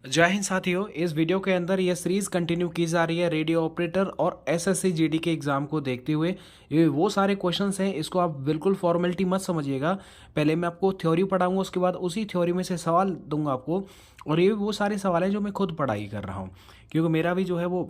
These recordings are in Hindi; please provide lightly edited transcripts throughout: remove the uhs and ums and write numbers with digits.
जय हिंद साथियों, इस वीडियो के अंदर ये सीरीज कंटिन्यू की जा रही है रेडियो ऑपरेटर और एसएससी जीडी के एग्जाम को देखते हुए। ये वो सारे क्वेश्चंस हैं, इसको आप बिल्कुल फॉर्मेलिटी मत समझिएगा। पहले मैं आपको थ्योरी पढ़ाऊंगा, उसके बाद उसी थ्योरी में से सवाल दूंगा आपको। और ये वो सारे सवाल हैं जो मैं खुद पढ़ाई कर रहा हूँ, क्योंकि मेरा भी जो है वो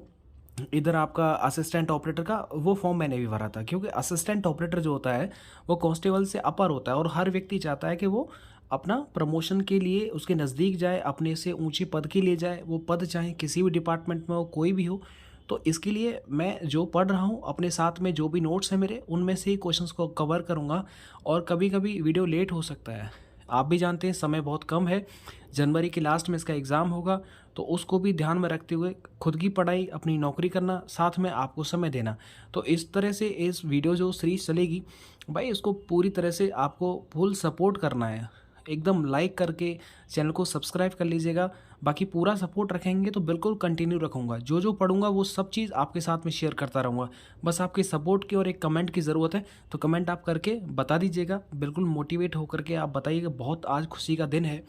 इधर आपका असिस्टेंट ऑपरेटर का वो फॉर्म मैंने भी भरा था। क्योंकि असिस्टेंट ऑपरेटर जो होता है वो कांस्टेबल से अपर होता है, और हर व्यक्ति चाहता है कि वो अपना प्रमोशन के लिए उसके नज़दीक जाए, अपने से ऊंचे पद के लिए जाए। वो पद चाहे किसी भी डिपार्टमेंट में हो, कोई भी हो। तो इसके लिए मैं जो पढ़ रहा हूँ, अपने साथ में जो भी नोट्स हैं मेरे, उनमें से ही क्वेश्चंस को कवर करूँगा। और कभी कभी वीडियो लेट हो सकता है, आप भी जानते हैं समय बहुत कम है। जनवरी के लास्ट में इसका एग्ज़ाम होगा, तो उसको भी ध्यान में रखते हुए खुद की पढ़ाई, अपनी नौकरी करना, साथ में आपको समय देना। तो इस तरह से इस वीडियो जो सीरीज चलेगी भाई, इसको पूरी तरह से आपको फुल सपोर्ट करना है। एकदम लाइक करके चैनल को सब्सक्राइब कर लीजिएगा। बाकी पूरा सपोर्ट रखेंगे तो बिल्कुल कंटिन्यू रखूँगा, जो जो पढ़ूंगा वो सब चीज़ आपके साथ में शेयर करता रहूँगा। बस आपके सपोर्ट की और एक कमेंट की ज़रूरत है, तो कमेंट आप करके बता दीजिएगा। बिल्कुल मोटिवेट होकर के आप बताइएगा, बहुत आज खुशी का दिन है।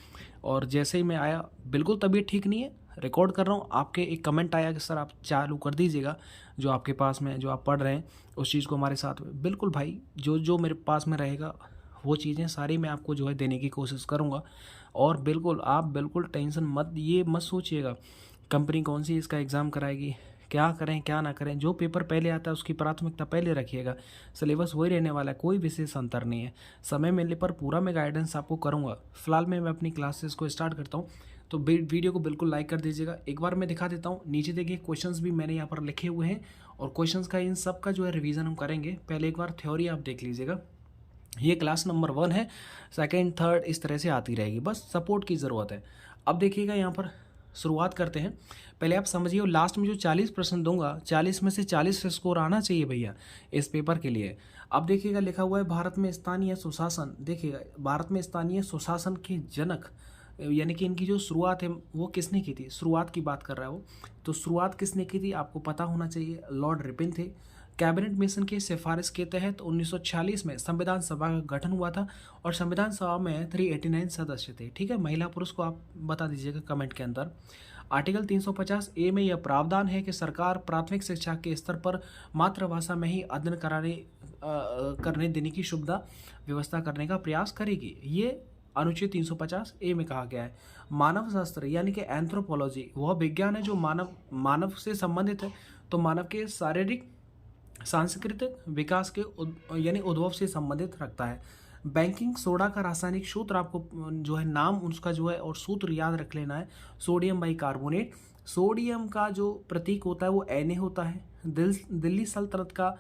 और जैसे ही मैं आया, बिल्कुल तबीयत ठीक नहीं है, रिकॉर्ड कर रहा हूँ, आपके एक कमेंट आया कि सर आप चालू कर दीजिएगा जो आपके पास में, जो आप पढ़ रहे हैं उस चीज़ को हमारे साथ में। बिल्कुल भाई, जो जो मेरे पास में रहेगा वो चीज़ें सारी मैं आपको जो है देने की कोशिश करूँगा। और बिल्कुल आप बिल्कुल टेंशन मत, ये मत सोचिएगा कंपनी कौन सी इसका एग्ज़ाम कराएगी, क्या करें क्या ना करें। जो पेपर पहले आता है उसकी प्राथमिकता पहले रखिएगा। सिलेबस वही रहने वाला है, कोई विशेष अंतर नहीं है। समय मिलने पर पूरा मैं गाइडेंस आपको करूँगा। फिलहाल मैं अपनी क्लासेस को स्टार्ट करता हूँ, तो वीडियो को बिल्कुल लाइक कर दीजिएगा। एक बार मैं दिखा देता हूँ, नीचे देखिए क्वेश्चंस भी मैंने यहाँ पर लिखे हुए हैं, और क्वेश्चंस का इन सब का जो है रिवीजन हम करेंगे। पहले एक बार थ्योरी आप देख लीजिएगा। ये क्लास नंबर 1 है, सेकंड थर्ड इस तरह से आती रहेगी, बस सपोर्ट की ज़रूरत है। अब देखिएगा यहाँ पर शुरुआत करते हैं। पहले आप समझिए, लास्ट में जो 40% दूंगा, 40 में से 40 स्कोर आना चाहिए भैया इस पेपर के लिए। अब देखिएगा लिखा हुआ है भारत में स्थानीय सुशासन। देखिएगा, भारत में स्थानीय सुशासन के जनक, यानी कि इनकी जो शुरुआत है वो किसने की थी, शुरुआत की बात कर रहा है वो। तो शुरुआत किसने की थी आपको पता होना चाहिए, लॉर्ड रिपन थे। कैबिनेट मिशन की सिफारिश के तहत 1946 में संविधान सभा का गठन हुआ था, और संविधान सभा में 389 सदस्य थे। ठीक है, महिला पुरुष को आप बता दीजिएगा कमेंट के अंदर। आर्टिकल 350 ए में यह प्रावधान है कि सरकार प्राथमिक शिक्षा के स्तर पर मातृभाषा में ही अध्ययन करने देने की सुविधा व्यवस्था करने का प्रयास करेगी। ये अनुच्छेद 350 ए में कहा गया है। मानव शास्त्र यानी कि एंथ्रोपोलॉजी वह विज्ञान है जो मानव से संबंधित है, तो मानव के शारीरिक सांस्कृतिक विकास के यानी उद्भव से संबंधित रखता है। बैंकिंग सोडा का रासायनिक सूत्र आपको जो है नाम उसका जो है और सूत्र याद रख लेना है, सोडियम बाइकार्बोनेट। सोडियम का जो प्रतीक होता है वो Na होता है। दिल्ली सल्तनत का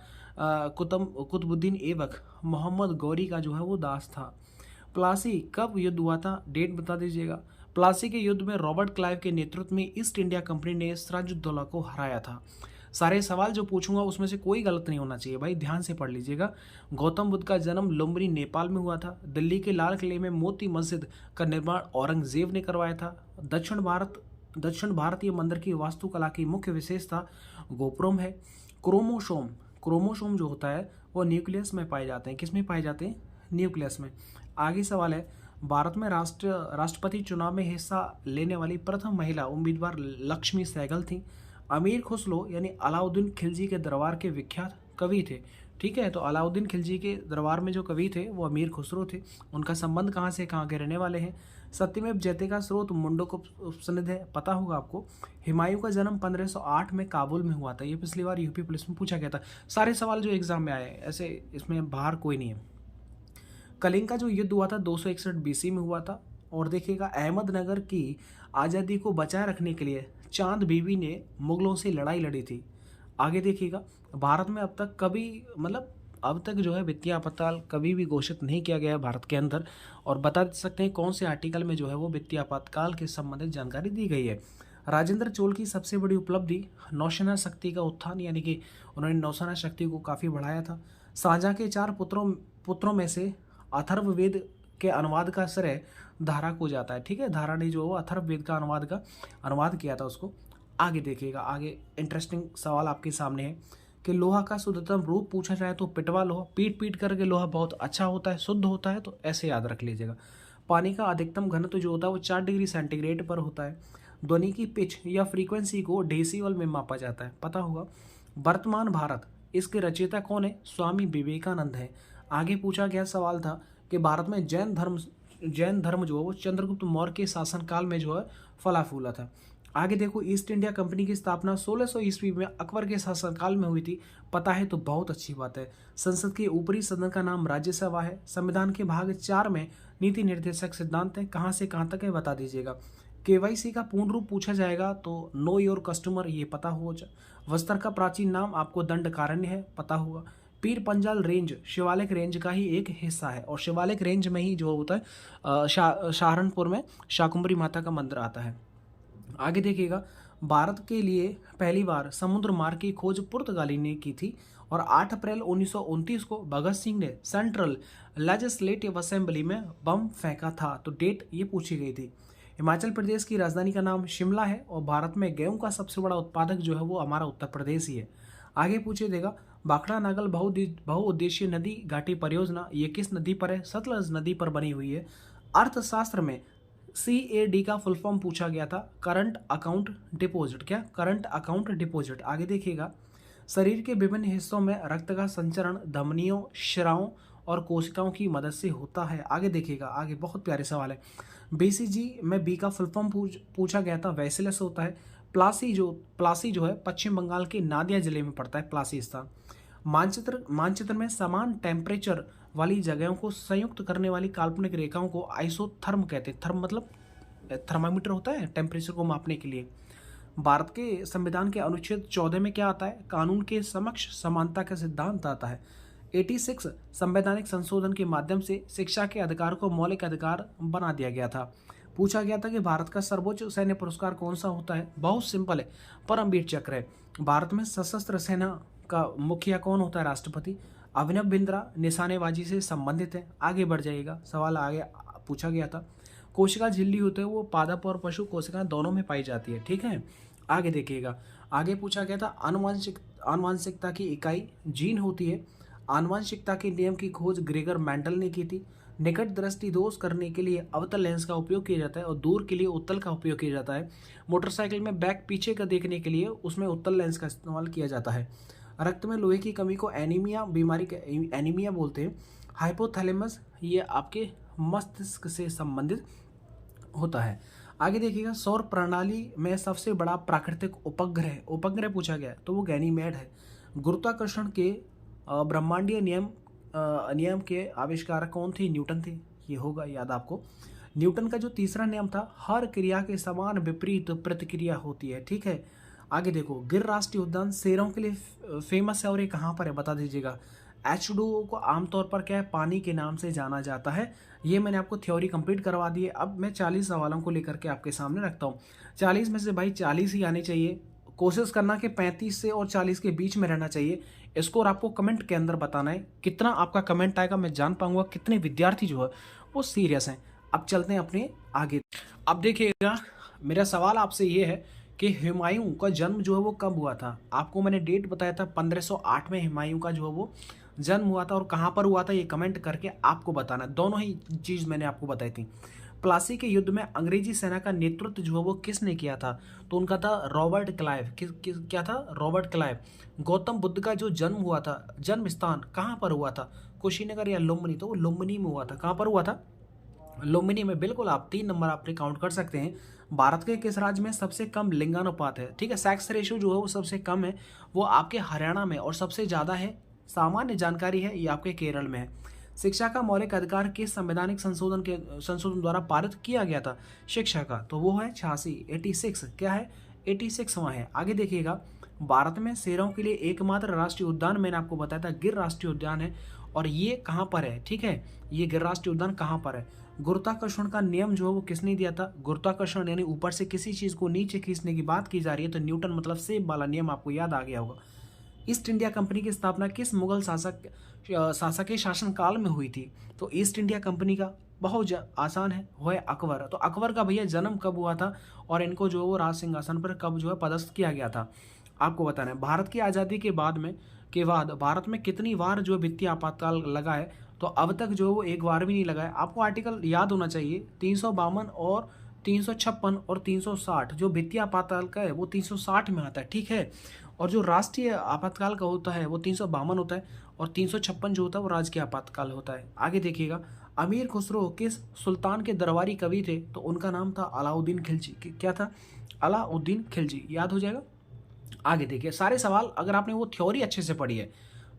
कुतुबुद्दीन ऐबक मोहम्मद गौरी का जो है वो दास था। प्लासी कब युद्ध हुआ था, डेट बता दीजिएगा। प्लासी के युद्ध में रॉबर्ट क्लाइव के नेतृत्व में ईस्ट इंडिया कंपनी ने सिराजुद्दौला को हराया था। सारे सवाल जो पूछूंगा उसमें से कोई गलत नहीं होना चाहिए भाई, ध्यान से पढ़ लीजिएगा। गौतम बुद्ध का जन्म लुम्बिनी नेपाल में हुआ था। दिल्ली के लाल किले में मोती मस्जिद का निर्माण औरंगजेब ने करवाया था। दक्षिण भारतीय मंदिर की वास्तुकला की मुख्य विशेषता गोपुरम है। क्रोमोसोम जो होता है वो न्यूक्लियस में पाए जाते हैं। किस में पाए जाते हैं, न्यूक्लियस में। आगे सवाल है, भारत में राष्ट्रपति चुनाव में हिस्सा लेने वाली प्रथम महिला उम्मीदवार लक्ष्मी सहगल थी। अमीर खुसरो यानी अलाउद्दीन खिलजी के दरबार के विख्यात कवि थे। ठीक है, तो अलाउद्दीन खिलजी के दरबार में जो कवि थे वो अमीर खुसरो थे। उनका संबंध कहाँ से, कहाँ के रहने वाले हैं। सत्यमेव जयते का स्रोत मुंडक उपनिषद है, पता होगा आपको। हुमायूं का जन्म 1508 में काबुल में हुआ था। ये पिछली बार यूपी पुलिस में पूछा गया था। सारे सवाल जो एग्जाम में आए ऐसे, इसमें बाहर कोई नहीं है। कलिंग का जो युद्ध हुआ था 261 बीसी में हुआ था। और देखिएगा, अहमदनगर की आज़ादी को बचाए रखने के लिए चांद बीबी ने मुगलों से लड़ाई लड़ी थी। आगे देखिएगा, भारत में अब तक जो है वित्तीय आपातकाल कभी भी घोषित नहीं किया गया है भारत के अंदर। और बता सकते हैं कौन से आर्टिकल में जो है वो वित्तीय आपातकाल के संबंधित जानकारी दी गई है। राजेंद्र चोल की सबसे बड़ी उपलब्धि नौसेना शक्ति का उत्थान, यानी कि उन्होंने नौसेना शक्ति को काफ़ी बढ़ाया था। शाहजहाँ के 4 पुत्रों में से अथर्ववेद के अनुवाद का श्रेय धारा को जाता है। ठीक है, धारा ने जो अथर्ववेद का अनुवाद किया था उसको। आगे देखिएगा, आगे इंटरेस्टिंग सवाल आपके सामने है कि लोहा का शुद्धतम रूप पूछा जाए तो पिटवा लोहा। पीट करके लोहा बहुत अच्छा होता है, शुद्ध होता है, तो ऐसे याद रख लीजिएगा। पानी का अधिकतम घनत्व जो होता है वो 4 डिग्री सेंटीग्रेड पर होता है। ध्वनि की पिच या फ्रीक्वेंसी को डेसिबल में मापा जाता है, पता होगा। वर्तमान भारत, इसके रचयिता कौन है? स्वामी विवेकानंद है। आगे पूछा गया सवाल था कि भारत में जैन धर्म जो है वो चंद्रगुप्त मौर्य के शासनकाल में जो है फला फूला था। आगे देखो, ईस्ट इंडिया कंपनी की स्थापना 1600 ईस्वी में अकबर के शासनकाल में हुई थी, पता है तो बहुत अच्छी बात है। संसद के ऊपरी सदन का नाम राज्यसभा है। संविधान के भाग 4 में नीति निर्देशक सिद्धांत है, कहाँ से कहाँ तक है बता दीजिएगा। केवाईसी का पूर्ण रूप पूछा जाएगा तो नो योर कस्टमर, ये पता हो। वस्त्र का प्राचीन नाम आपको दंडकारण्य है, पता होगा। पीर पंजाल रेंज शिवालिक रेंज का ही एक हिस्सा है और शिवालिक रेंज में ही जो होता है सहारनपुर में शाकुंभरी माता का मंदिर आता है। आगे देखिएगा, भारत के लिए पहली बार समुद्र मार्ग की खोज पुर्तगाली ने की थी और 8 अप्रैल 1929 को भगत सिंह ने सेंट्रल लेजिस्लेटिव असेंबली में बम फेंका था। तो डेट ये पूछी गई थी। हिमाचल प्रदेश की राजधानी का नाम शिमला है और भारत में गेहूं का सबसे बड़ा उत्पादक जो है वो हमारा उत्तर प्रदेश ही है। आगे पूछे देगा, भाखड़ा नागल बहुउद्देशीय नदी घाटी परियोजना ये किस नदी पर है? सतलज नदी पर बनी हुई है। अर्थशास्त्र में CAD का फुल फॉर्म पूछा गया था, करंट अकाउंट डिपॉजिट। क्या? Current account deposit. आगे देखिएगा, शरीर के विभिन्न हिस्सों में रक्त का संचरण धमनियों, शिराओं और कोशिकाओं की मदद से होता है। आगे देखिएगा, आगे बहुत प्यारे सवाल है। BCG में बी का फुल फॉर्म पूछा गया था, वैसिलस होता है। प्लासी जो है पश्चिम बंगाल के नादिया जिले में पड़ता है, प्लासी स्थान। मानचित्र में समान टेम्परेचर वाली जगहों को संयुक्त करने वाली काल्पनिक रेखाओं को आइसोथर्म कहते हैं। थर्म मतलब थर्मामीटर होता है टेम्परेचर को मापने के लिए। भारत के संविधान के अनुच्छेद 14 में क्या आता है? कानून के समक्ष समानता का सिद्धांत आता है। 86 संवैधानिक संशोधन के माध्यम से शिक्षा के अधिकार को मौलिक अधिकार बना दिया गया था। पूछा गया था कि भारत का सर्वोच्च सैन्य पुरस्कार कौन सा होता है? बहुत सिंपल है, परमवीर चक्र है। भारत में सशस्त्र सेना का मुखिया कौन होता है? राष्ट्रपति। अभिनव बिंद्रा निशानेबाजी से संबंधित है। आगे बढ़ जाइएगा, सवाल आगे पूछा गया था। कोशिका झिल्ली होते हैं वो पादप और पशु कोशिकाएं दोनों में पाई जाती है, ठीक है। आगे देखिएगा, आगे पूछा गया था आनुवांशिकता की इकाई जीन होती है। आनुवांशिकता के नियम की खोज ग्रेगर मेंडल ने की थी। निकट दृष्टि दोष करने के लिए अवतल लेंस का उपयोग किया जाता है और दूर के लिए उत्तल का उपयोग किया जाता है। मोटरसाइकिल में बैक पीछे का देखने के लिए उसमें उत्तल लेंस का इस्तेमाल किया जाता है। रक्त में लोहे की कमी को एनीमिया बीमारी एनीमिया बोलते हैं। हाइपोथैलेमस ये आपके मस्तिष्क से संबंधित होता है। आगे देखिएगा, सौर प्रणाली में सबसे बड़ा प्राकृतिक उपग्रह पूछा गया तो वो गैनीमेड है। गुरुत्वाकर्षण के ब्रह्मांडीय नियम के आविष्कारक कौन थे? न्यूटन थे, ये होगा याद आपको। न्यूटन का जो तीसरा नियम था, हर क्रिया के समान विपरीत प्रतिक्रिया होती है, ठीक है। आगे देखो, गिर राष्ट्रीय उद्यान शेरों के लिए फेमस है और ये कहाँ पर है बता दीजिएगा। H2O को आमतौर पर क्या है? पानी के नाम से जाना जाता है। ये मैंने आपको थ्योरी कंप्लीट करवा दी है। अब मैं 40 सवालों को लेकर के आपके सामने रखता हूँ। 40 में से भाई 40 ही आने चाहिए। कोशिश करना कि 35 से और 40 के बीच में रहना चाहिए। स्कोर आपको कमेंट के अंदर बताना है। कितना आपका कमेंट आएगा मैं जान पाऊंगा कितने विद्यार्थी जो है वो सीरियस हैं। अब चलते हैं अपने आगे। अब देखिएगा, मेरा सवाल आपसे ये है कि हुमायूं का जन्म जो है वो कब हुआ था? आपको मैंने डेट बताया था 1508 में हुमायूं का जो है वो जन्म हुआ था और कहाँ पर हुआ था ये कमेंट करके आपको बताना। दोनों ही चीज़ मैंने आपको बताई थी। प्लासी के युद्ध में अंग्रेजी सेना का नेतृत्व जो है वो किसने किया था? तो उनका था रॉबर्ट क्लाइव। क्या था? Robert Clive. गौतम बुद्ध का जो जन्म हुआ था, जन्म स्थान कहाँ पर हुआ था? कुशीनगर या लुम्बिनी? तो वो लुम्बिनी में हुआ था। कहाँ पर हुआ था? लुम्बिनी में। बिल्कुल, आप 3 नंबर आपने काउंट कर सकते हैं। भारत के किस राज्य में सबसे कम लिंगानुपात है? ठीक है, सेक्स रेशियो जो है वो सबसे कम है वो आपके हरियाणा में और सबसे ज़्यादा है, सामान्य जानकारी है, ये आपके केरल में है। शिक्षा का मौलिक अधिकार किस संवैधानिक संशोधन द्वारा पारित किया गया था शिक्षा का? तो वो है 86। क्या है? 86वां है। आगे देखिएगा, भारत में शेरों के लिए एकमात्र राष्ट्रीय उद्यान मैंने आपको बताया था गिर राष्ट्रीय उद्यान है और ये कहाँ पर है? ठीक है, ये गिर राष्ट्रीय उद्यान कहाँ पर है? गुरुत्वाकर्षण का नियम जो है वो किसने दिया था? गुरुत्वाकर्षण यानी ऊपर से किसी चीज को नीचे खींचने की बात की जा रही है तो न्यूटन, मतलब सेब वाला नियम आपको याद आ गया होगा। ईस्ट इंडिया कंपनी की स्थापना किस मुगल शासक के शासनकाल में हुई थी? तो ईस्ट इंडिया कंपनी का बहुत आसान है, वो है अकबर। तो अकबर का भैया जन्म कब हुआ था और इनको जो है वो राज सिंहासन पर कब जो है पदस्थ किया गया था आपको बताना है। भारत की आज़ादी के बाद भारत में कितनी बार जो वित्तीय आपातकाल लगा है? तो अब तक जो है वो एक बार भी नहीं लगा है। आपको आर्टिकल याद होना चाहिए 352 और 356 और 360 जो वित्तीय आपातकाल का है वो 360 में आता है, ठीक है। और जो राष्ट्रीय आपातकाल का होता है वो 352 होता है, और 356 जो होता है वो राजकीय आपातकाल होता है। आगे देखिएगा, अमीर खुसरो किस सुल्तान के दरबारी कवि थे? तो उनका नाम था अलाउद्दीन खिलजी। क्या था? अलाउद्दीन खिलजी, याद हो जाएगा। आगे देखिए, सारे सवाल अगर आपने वो थ्योरी अच्छे से पढ़ी है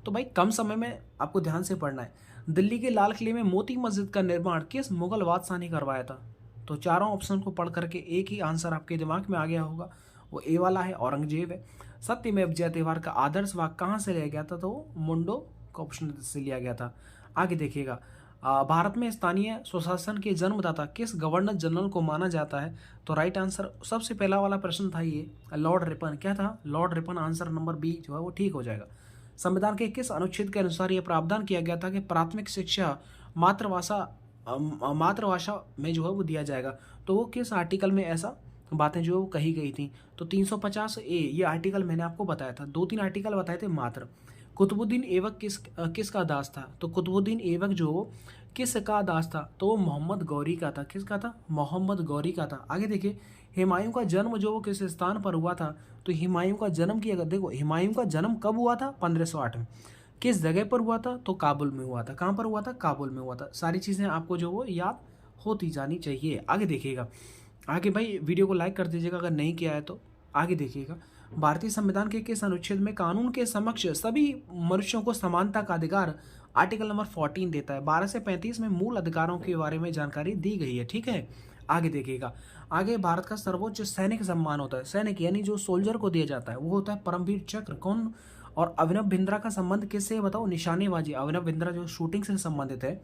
तो भाई कम समय में आपको ध्यान से पढ़ना है। दिल्ली के लाल किले में मोती मस्जिद का निर्माण किस मुगल बादशाह ने करवाया था? तो चारों ऑप्शन को पढ़ करके एक ही आंसर आपके दिमाग में आ गया होगा, वो ए वाला है, औरंगजेब है। सत्यमेव जयते का आदर्श वाक्य कहाँ से लिया गया था? तो वो मुंडो कॉर्पोरेशन से लिया गया था। आगे देखिएगा, भारत में स्थानीय स्वशासन के जन्मदाता किस गवर्नर जनरल को माना जाता है? तो राइट आंसर, सबसे पहला वाला प्रश्न था ये, लॉर्ड रिपन। क्या था? Lord Ripon. Answer number B जो है वो ठीक हो जाएगा। संविधान के किस अनुच्छेद के अनुसार यह प्रावधान किया गया था कि प्राथमिक शिक्षा मातृभाषा में जो है वो दिया जाएगा? तो वो किस आर्टिकल में ऐसा बातें जो है वो कही गई थी? तो 350A ये आर्टिकल मैंने आपको बताया था, 2-3 आर्टिकल बताए थे मात्र। कुतुबुद्दीन ऐबक किसका दास था? तो कुतुबुद्दीन ऐबक जो किसका दास था? तो वो मोहम्मद गौरी का था। किसका था? मोहम्मद गौरी का था। आगे देखिए, हुमायूं का जन्म जो वो किस स्थान पर हुआ था? तो हुमायूं का जन्म की अगर देखो, हुमायूं का जन्म कब हुआ था? 1508 में। किस जगह पर हुआ था? तो काबुल में हुआ था। कहाँ पर हुआ था? काबुल में हुआ था। सारी चीज़ें आपको जो वो याद होती जानी चाहिए। आगे देखिएगा, आगे भाई वीडियो को लाइक कर दीजिएगा अगर नहीं किया है तो। आगे देखिएगा, भारतीय संविधान के किस अनुच्छेद में कानून के समक्ष सभी मनुष्यों को समानता का अधिकार आर्टिकल नंबर 14 देता है? 12 से 35 में मूल अधिकारों के बारे में जानकारी दी गई है, ठीक है। आगे देखिएगा, आगे भारत का सर्वोच्च सैनिक सम्मान होता है, सैनिक यानी जो सोल्जर को दिया जाता है वो होता है परमवीर चक्र। कौन? और अभिनव बिंद्रा का संबंध किससे है बताओ? निशानेबाजी। अभिनव बिंद्रा जो शूटिंग से संबंधित है।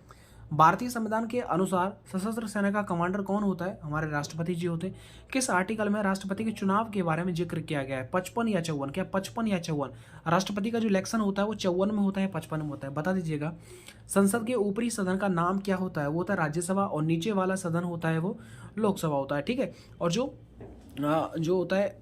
भारतीय संविधान के अनुसार सशस्त्र सेना का कमांडर कौन होता है? हमारे राष्ट्रपति जी होते हैं। किस आर्टिकल में राष्ट्रपति के चुनाव के बारे में जिक्र किया गया है? 55 या 54? क्या 55 या 54? राष्ट्रपति का जो इलेक्शन होता है वो 54 में होता है, 55 में होता है, बता दीजिएगा। संसद के ऊपरी सदन का नाम क्या होता है? वो होता है राज्यसभा, और नीचे वाला सदन होता है वो लोकसभा होता है, ठीक है। और जो होता है,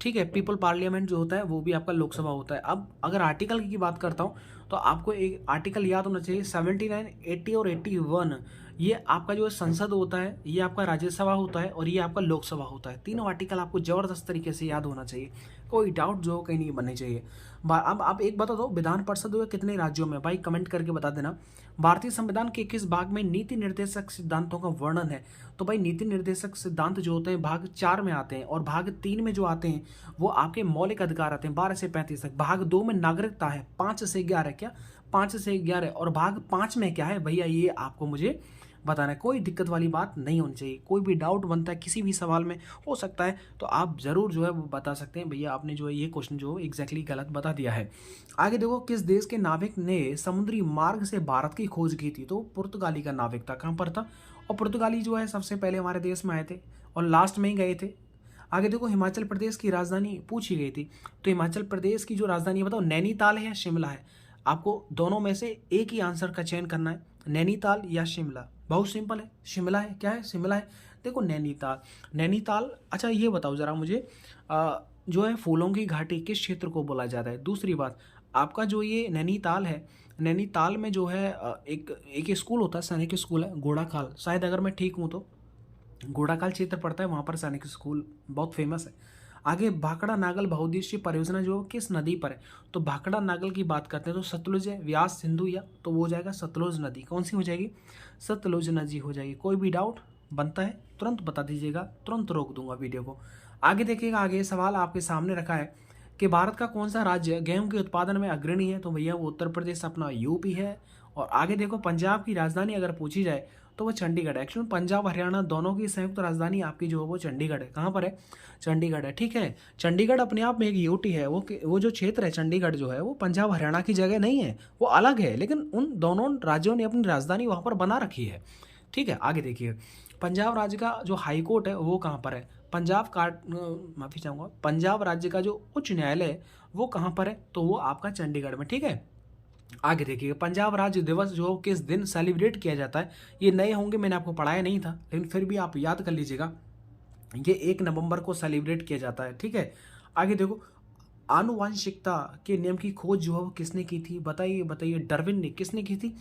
ठीक है, पीपल पार्लियामेंट जो होता है वो भी आपका लोकसभा होता है। अब अगर आर्टिकल की बात करता हूँ तो आपको एक आर्टिकल याद होना चाहिए, 79, 80 और 81। ये आपका जो संसद होता है, ये आपका राज्यसभा होता है, और ये आपका लोकसभा होता है। तीनों आर्टिकल आपको जबरदस्त तरीके से याद होना चाहिए, कोई डाउट जो कहीं नहीं बननी चाहिए। अब आप एक बता दो, विधान परिषद हुए कितने राज्यों में? भाई कमेंट करके बता देना। भारतीय संविधान के किस भाग में नीति निर्देशक सिद्धांतों का वर्णन है? तो भाई नीति निर्देशक सिद्धांत जो होते हैं भाग 4 में आते हैं, और भाग 3 में जो आते हैं वो आपके मौलिक अधिकार आते हैं 12 से 35 तक। भाग 2 में नागरिकता है 5 से 11। क्या? 5 से 11। और भाग 5 में क्या है भैया, ये आपको मुझे बताना है। कोई दिक्कत वाली बात नहीं होनी चाहिए। कोई भी डाउट बनता है किसी भी सवाल में हो सकता है तो आप ज़रूर जो है वो बता सकते हैं, भैया आपने जो है ये क्वेश्चन जो एग्जैक्टली गलत बता दिया है। आगे देखो, किस देश के नाविक ने समुद्री मार्ग से भारत की खोज की थी? तो पुर्तगाली का नाविक था। कहाँ पर था? और पुर्तगाली जो है सबसे पहले हमारे देश में आए थे और लास्ट में ही गए थे। आगे देखो, हिमाचल प्रदेश की राजधानी पूछी गई थी, तो हिमाचल प्रदेश की जो राजधानी है बताओ, नैनीताल है या शिमला है? आपको दोनों में से एक ही आंसर का चयन करना है, नैनीताल या शिमला। बहुत सिंपल है, शिमला है। क्या है? शिमला है। देखो नैनीताल। अच्छा ये बताओ जरा मुझे, जो है फूलों की घाटी किस क्षेत्र को बोला जाता है? दूसरी बात, आपका जो ये नैनीताल है, नैनीताल में जो है एक स्कूल होता है, सैनिक स्कूल है, घोड़ाखाल, शायद अगर मैं ठीक हूँ तो घोड़ाखाल क्षेत्र पड़ता है, वहाँ पर सैनिक स्कूल बहुत फेमस है। आगे, भाखड़ा नागल बहुउद्देशीय परियोजना जो किस नदी पर है? तो भाखड़ा नागल की बात करते हैं तो सतलुज है, व्यास, सिंधु, या तो वो हो जाएगा सतलुज नदी। कौन सी हो जाएगी? सतलुज नदी हो जाएगी। कोई भी डाउट बनता है तुरंत बता दीजिएगा, तुरंत रोक दूंगा वीडियो को। आगे देखिएगा, आगे सवाल आपके सामने रखा है कि भारत का कौन सा राज्य गेहूं के उत्पादन में अग्रणी है? तो भैया वो उत्तर प्रदेश अपना यूपी है। और आगे देखो, पंजाब की राजधानी अगर पूछी जाए तो वो चंडीगढ़ है। एक्चुअली पंजाब हरियाणा दोनों की संयुक्त राजधानी आपकी जो है वो चंडीगढ़ है। कहाँ पर है? चंडीगढ़ है, ठीक है। चंडीगढ़ अपने आप में एक यूटी है, वो जो क्षेत्र है चंडीगढ़ जो है वो पंजाब हरियाणा की जगह नहीं है, वो अलग है, लेकिन उन दोनों राज्यों ने अपनी राजधानी वहाँ पर बना रखी है, ठीक है। आगे देखिए, पंजाब राज्य का जो हाई कोर्ट है वो कहाँ पर है? माफी चाहूँगा, पंजाब राज्य का जो उच्च न्यायालय है वो कहाँ पर है? तो वो आपका चंडीगढ़ में, ठीक है। आगे देखिए, पंजाब राज्य दिवस जो किस दिन सेलिब्रेट किया जाता है? ये नए होंगे, मैंने आपको पढ़ाया नहीं था, लेकिन फिर भी आप याद कर लीजिएगा, ये 1 नवंबर को सेलिब्रेट किया जाता है, ठीक है। आगे देखो, आनुवांशिकता के नियम की खोज जो है वो किसने की थी? बताइए बताइए। डार्विन ने। किसने की थी?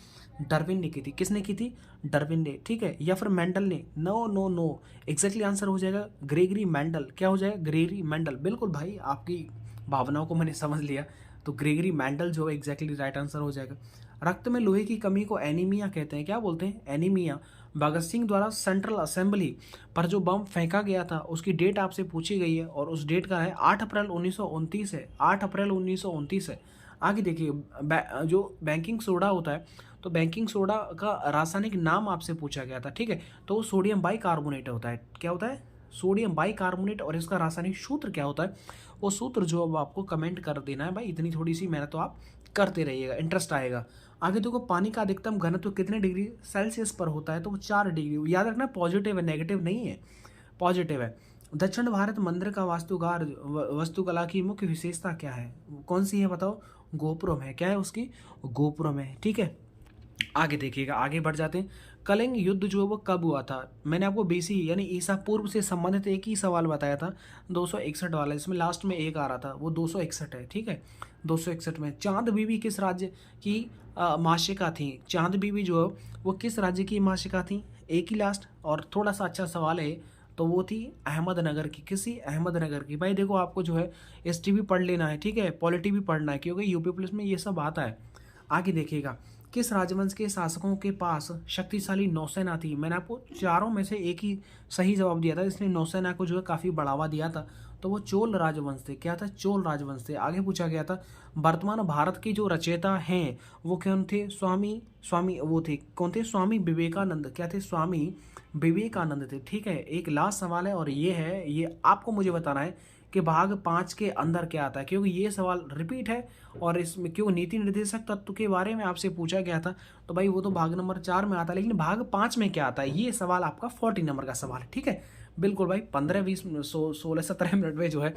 डार्विन ने की थी। किसने की थी? डार्विन ने। ठीक है, या फिर मेंडल ने? No no no, exactly answer हो जाएगा ग्रेगरी मेंडल। क्या हो जाएगा? Gregory Mendel. बिल्कुल भाई, आपकी भावनाओं को मैंने समझ लिया, तो ग्रेगरी मेंडल जो है एग्जैक्टली राइट आंसर हो जाएगा। रक्त में लोहे की कमी को एनीमिया कहते हैं। क्या बोलते हैं? एनीमिया। भगत सिंह द्वारा सेंट्रल असेंबली पर जो बम फेंका गया था उसकी डेट आपसे पूछी गई है, और उस डेट का है 8 अप्रैल 1929 है। 8 अप्रैल 1929 है। आगे देखिए, जो बैंकिंग सोडा होता है, तो बैंकिंग सोडा का रासायनिक नाम आपसे पूछा गया था। ठीक है, तो वो सोडियम बाइकार्बोनेट होता है। क्या होता है? Sodium bicarbonate. और इसका रासायनिक सूत्र क्या होता है? वो सूत्र जो अब आपको कमेंट कर देना है भाई, इतनी थोड़ी सी मेहनत तो आप करते रहिएगा, इंटरेस्ट आएगा। आगे देखो, पानी का अधिकतम घनत्व कितने डिग्री सेल्सियस पर होता है? तो वो 4 डिग्री। याद रखना, पॉजिटिव है, नेगेटिव नहीं है, पॉजिटिव है। दक्षिण भारत मंदिर का वास्तुकला की मुख्य विशेषता क्या है? कौन सी है बताओ? गोपुरम है। क्या है उसकी? गोपुरम है। ठीक है, आगे देखिएगा, आगे बढ़ जाते हैं। कलिंग युद्ध जो है वो कब हुआ था? मैंने आपको बीसी यानी ईसा पूर्व से संबंधित एक ही सवाल बताया था, 261 वाला, इसमें लास्ट में एक आ रहा था, वो 261 है। ठीक है, 261 में चांद बीबी किस राज्य की माशिका थी? चांद बीबी जो है वो किस राज्य की माशिका थी? एक ही लास्ट, और थोड़ा सा अच्छा सवाल है, तो वो थी अहमदनगर की। किसी? अहमदनगर की। भाई देखो, आपको जो है एसटी भी पढ़ लेना है, ठीक है, पॉलिटी भी पढ़ना है, क्योंकि यूपी पुलिस में ये सब आता है। आगे देखिएगा, किस राजवंश के शासकों के पास शक्तिशाली नौसेना थी? मैंने आपको चारों में से एक ही सही जवाब दिया था, इसने नौसेना को जो है काफ़ी बढ़ावा दिया था, तो वो चोल राजवंश थे। क्या था? चोल राजवंश थे। आगे पूछा गया था, वर्तमान भारत की जो रचयिता हैं वो कौन थे? स्वामी स्वामी वो थे, कौन थे? स्वामी विवेकानंद। क्या थे? स्वामी विवेकानंद थे। ठीक है, एक लास्ट सवाल है, और ये है, ये आपको मुझे बताना है कि भाग 5 के अंदर क्या आता है, क्योंकि ये सवाल रिपीट है, और इसमें क्यों नीति निर्देशक तत्व के बारे में आपसे पूछा गया था, तो भाई वो तो भाग नंबर 4 में आता है, लेकिन भाग 5 में क्या आता है, ये सवाल आपका 40 नंबर का सवाल है। ठीक है, बिल्कुल भाई, 15-20 16-17 मिनट में जो है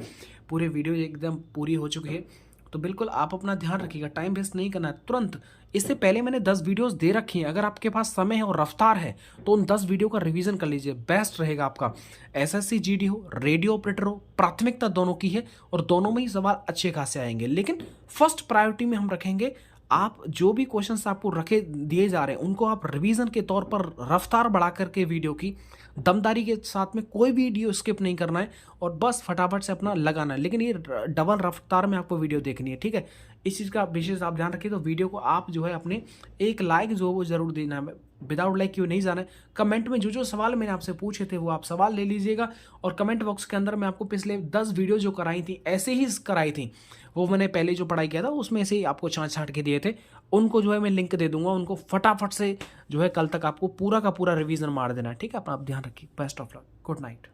पूरी वीडियो एकदम पूरी हो चुकी है। तो बिल्कुल आप अपना ध्यान रखिएगा, टाइम वेस्ट नहीं करना है तुरंत। इससे पहले मैंने 10 वीडियोस दे रखी हैं, अगर आपके पास समय है और रफ्तार है तो उन 10 वीडियो का रिवीजन कर लीजिए, बेस्ट रहेगा आपका। एसएससी जीडी हो, रेडियो ऑपरेटर हो, प्राथमिकता दोनों की है, और दोनों में ही सवाल अच्छे खासे आएंगे, लेकिन फर्स्ट प्रायोरिटी में हम रखेंगे आप जो भी क्वेश्चंस आपको रखे दिए जा रहे हैं उनको आप रिवीजन के तौर पर रफ्तार बढ़ा करके वीडियो की दमदारी के साथ में कोई वीडियो स्किप नहीं करना है, और बस फटाफट से अपना लगाना है, लेकिन ये डबल रफ्तार में आपको वीडियो देखनी है। ठीक है, इस चीज़ का विशेष आप ध्यान रखिए। तो वीडियो को आप जो है अपने एक लाइक जो है वो जरूर देना है, विदाउट लाइक क्यों नहीं जाना है। कमेंट में जो जो सवाल मैंने आपसे पूछे थे वो आप सवाल ले लीजिएगा, और कमेंट बॉक्स के अंदर मैं आपको पिछले 10 वीडियो जो कराई थी ऐसे ही कराई थी, वो मैंने पहले जो पढ़ाई किया था उसमें से ही आपको छांट छांट के दिए थे, उनको जो है मैं लिंक दे दूंगा, उनको फटाफट से जो है कल तक आपको पूरा का पूरा रिवीजन मार देना है। ठीक है, अपना आप ध्यान रखिए। Best of luck, good night.